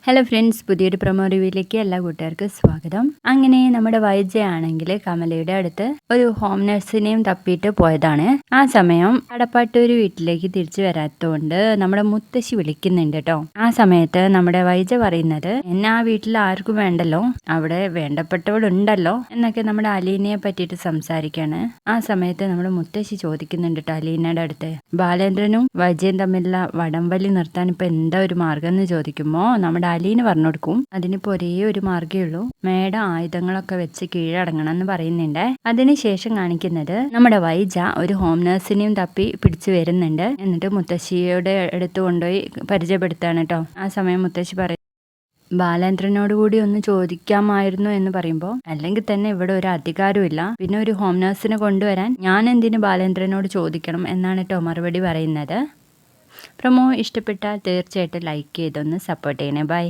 Hello friends, പുതിയൊരു promo റിവ്യൂയിലേക്ക് എല്ലാ കൂട്ടുകാർക്കും സ്വാഗതം. അങ്ങനെ നമ്മുടെ വൈജയാണെങ്കിൽ കമലയുടെ അടുത്ത് ഒരു ഹോം നഴ്സിനെയും തപ്പിയിട്ട് പോയതാണ്. ആ സമയം കടപ്പാട്ടൂര് വീട്ടിലേക്ക് തിരിച്ചു വരാത്തതുകൊണ്ട് നമ്മുടെ മുത്തശ്ശി വിളിക്കുന്നുണ്ട് കേട്ടോ. ആ സമയത്ത് നമ്മുടെ വൈജ പറയുന്നത്, എന്നെ ആ വീട്ടിൽ ആർക്കും വേണ്ടല്ലോ, അവിടെ വേണ്ടപ്പെട്ടവളുണ്ടല്ലോ എന്നൊക്കെ നമ്മുടെ അലീനയെ പറ്റിയിട്ട് സംസാരിക്കാണ്. ആ സമയത്ത് നമ്മുടെ മുത്തശ്ശി ചോദിക്കുന്നുണ്ട് കേട്ടോ അലീനയുടെ അടുത്ത്, ബാലേന്ദ്രനും വൈജയും തമ്മിലുള്ള വടംവലി നിർത്താൻ ഇപ്പൊ എന്താ ഒരു മാർഗം എന്ന് ചോദിക്കുമ്പോ നമ്മുടെ അലീന പറഞ്ഞു കൊടുക്കും, അതിനിപ്പോ ഒരേ ഒരു മാർഗ്ഗേ ഉള്ളൂ, മേഡം ആയുധങ്ങളൊക്കെ വെച്ച് കീഴടങ്ങണം എന്ന് പറയുന്നുണ്ട്. അതിനുശേഷം കാണിക്കുന്നത് നമ്മുടെ വൈജ ഒരു ഹോം നഴ്സിനെയും തപ്പി പിടിച്ചു വരുന്നുണ്ട്. എന്നിട്ട് മുത്തശ്ശിയുടെ അടുത്ത് കൊണ്ടുപോയി പരിചയപ്പെടുത്താണ് കേട്ടോ. ആ സമയം മുത്തശ്ശി പറയും, ബാലേന്ദ്രനോട് കൂടി ഒന്ന് ചോദിക്കാമായിരുന്നു എന്ന് പറയുമ്പോൾ, അല്ലെങ്കിൽ തന്നെ ഇവിടെ ഒരു അധികാരവും ഇല്ല, പിന്നെ ഒരു ഹോം നഴ്സിനെ കൊണ്ടുവരാൻ ഞാൻ എന്തിന് ബാലേന്ദ്രനോട് ചോദിക്കണം എന്നാണ് കേട്ടോ മറുപടി പറയുന്നത്. പ്രൊമോ ഇഷ്ടപ്പെട്ടാൽ തീർച്ചയായിട്ടും ലൈക്ക് ചെയ്തൊന്ന് സപ്പോർട്ട് ചെയ്യണേ. ബൈ.